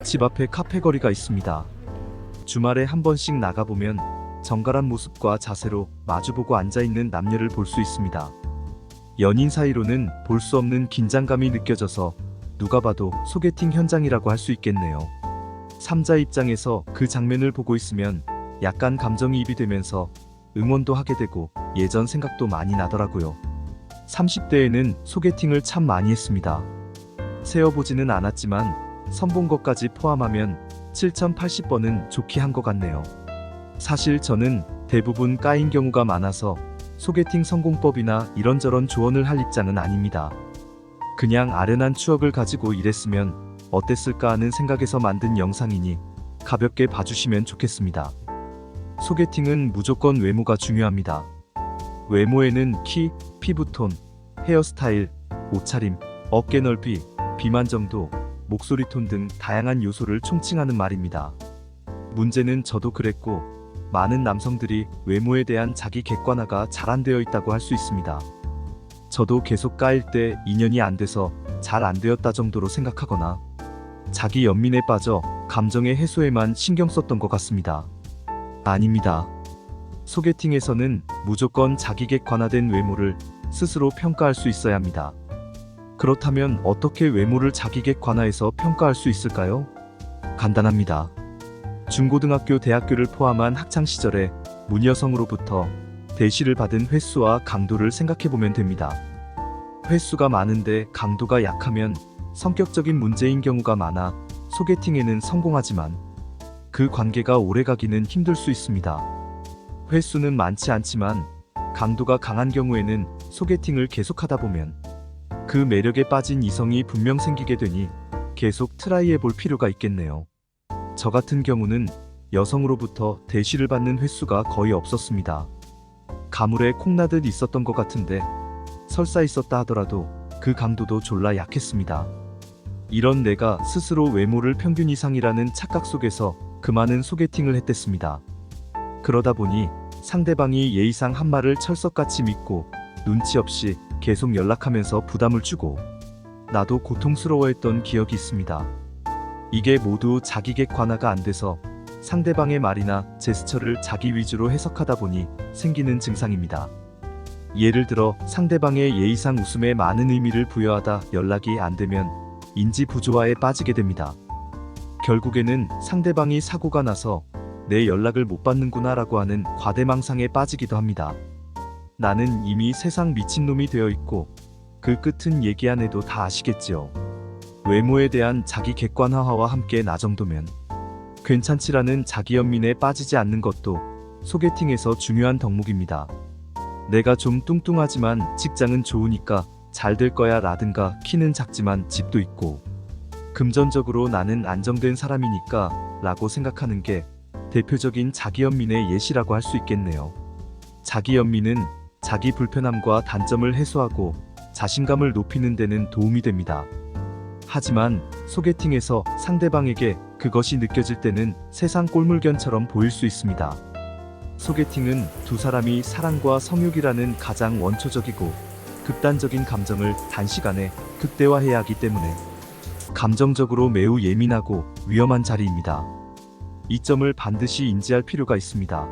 집 앞에 카페거리가 있습니다. 주말에 한 번씩 나가보면 정갈한 모습과 자세로 마주보고 앉아있는 남녀를 볼 수 있습니다. 연인 사이로는 볼 수 없는 긴장감이 느껴져서 누가 봐도 소개팅 현장이라고 할 수 있겠네요. 3자 입장에서 그 장면을 보고 있으면 약간 감정이입이 되면서 응원도 하게 되고 예전 생각도 많이 나더라고요. 30대에는 소개팅을 참 많이 했습니다. 세어보지는 않았지만 선본 것까지 포함하면 7080번은 좋게 한 것 같네요. 사실 저는 대부분 까인 경우가 많아서 소개팅 성공법이나 이런저런 조언을 할 입장은 아닙니다. 그냥 아련한 추억을 가지고 일했으면 어땠을까 하는 생각에서 만든 영상이니 가볍게 봐주시면 좋겠습니다. 소개팅은 무조건 외모가 중요합니다. 외모에는 키, 피부톤, 헤어스타일, 옷차림, 어깨 넓이, 비만 정도, 목소리 톤 등 다양한 요소를 총칭하는 말입니다. 문제는 저도 그랬고 많은 남성들이 외모에 대한 자기 객관화가 잘 안 되어 있다고 할 수 있습니다. 저도 계속 까일 때 인연이 안 돼서 잘 안 되었다 정도로 생각하거나 자기 연민에 빠져 감정의 해소에만 신경 썼던 것 같습니다. 아닙니다. 소개팅에서는 무조건 자기 객관화된 외모를 스스로 평가할 수 있어야 합니다. 그렇다면 어떻게 외모를 자기 객관화해서 평가할 수 있을까요? 간단합니다. 중고등학교, 대학교를 포함한 학창시절에 문여성으로부터 대시를 받은 횟수와 강도를 생각해보면 됩니다. 횟수가 많은데 강도가 약하면 성격적인 문제인 경우가 많아 소개팅에는 성공하지만 그 관계가 오래가기는 힘들 수 있습니다. 횟수는 많지 않지만 강도가 강한 경우에는 소개팅을 계속하다 보면 그 매력에 빠진 이성이 분명 생기게 되니 계속 트라이해 볼 필요가 있겠네요. 저 같은 경우는 여성으로부터 대시를 받는 횟수가 거의 없었습니다. 가물에 콩나듯 있었던 것 같은데 설사 있었다 하더라도 그 강도도 졸라 약했습니다. 이런 내가 스스로 외모를 평균 이상이라는 착각 속에서 그 많은 소개팅을 했댔습니다. 그러다 보니 상대방이 예의상 한 말을 철석같이 믿고 눈치 없이 계속 연락하면서 부담을 주고 나도 고통스러워했던 기억이 있습니다. 이게 모두 자기 객관화가 안 돼서 상대방의 말이나 제스처를 자기 위주로 해석하다 보니 생기는 증상입니다. 예를 들어 상대방의 예의상 웃음에 많은 의미를 부여하다 연락이 안 되면 인지 부조화에 빠지게 됩니다. 결국에는 상대방이 사고가 나서 내 연락을 못 받는구나 라고 하는 과대망상에 빠지기도 합니다. 나는 이미 세상 미친놈이 되어 있고 그 끝은 얘기 안 해도 다 아시겠지요. 외모에 대한 자기 객관화와 함께 나 정도면 괜찮지라는 자기 연민에 빠지지 않는 것도 소개팅에서 중요한 덕목입니다. 내가 좀 뚱뚱하지만 직장은 좋으니까 잘 될 거야 라든가 키는 작지만 집도 있고 금전적으로 나는 안정된 사람이니까 라고 생각하는 게 대표적인 자기 연민의 예시라고 할 수 있겠네요. 자기 연민은 자기 불편함과 단점을 해소하고 자신감을 높이는 데는 도움이 됩니다. 하지만 소개팅에서 상대방에게 그것이 느껴질 때는 세상 꼴물견처럼 보일 수 있습니다. 소개팅은 두 사람이 사랑과 성욕이라는 가장 원초적이고 극단적인 감정을 단시간에 극대화해야 하기 때문에 감정적으로 매우 예민하고 위험한 자리입니다. 이 점을 반드시 인지할 필요가 있습니다.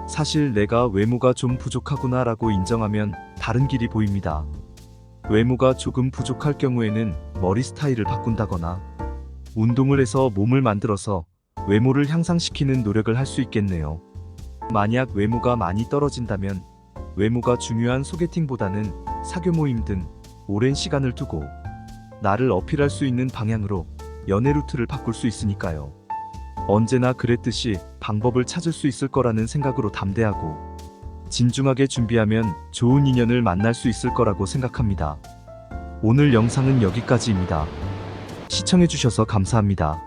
사실 내가 외모가 좀 부족하구나 라고 인정하면 다른 길이 보입니다. 외모가 조금 부족할 경우에는 머리 스타일을 바꾼다거나 운동을 해서 몸을 만들어서 외모를 향상시키는 노력을 할 수 있겠네요. 만약 외모가 많이 떨어진다면 외모가 중요한 소개팅보다는 사교 모임 등 오랜 시간을 두고 나를 어필할 수 있는 방향으로 연애 루트를 바꿀 수 있으니까요. 언제나 그랬듯이 방법을 찾을 수 있을 거라는 생각으로 담대하고 진중하게 준비하면 좋은 인연을 만날 수 있을 거라고 생각합니다. 오늘 영상은 여기까지입니다. 시청해주셔서 감사합니다.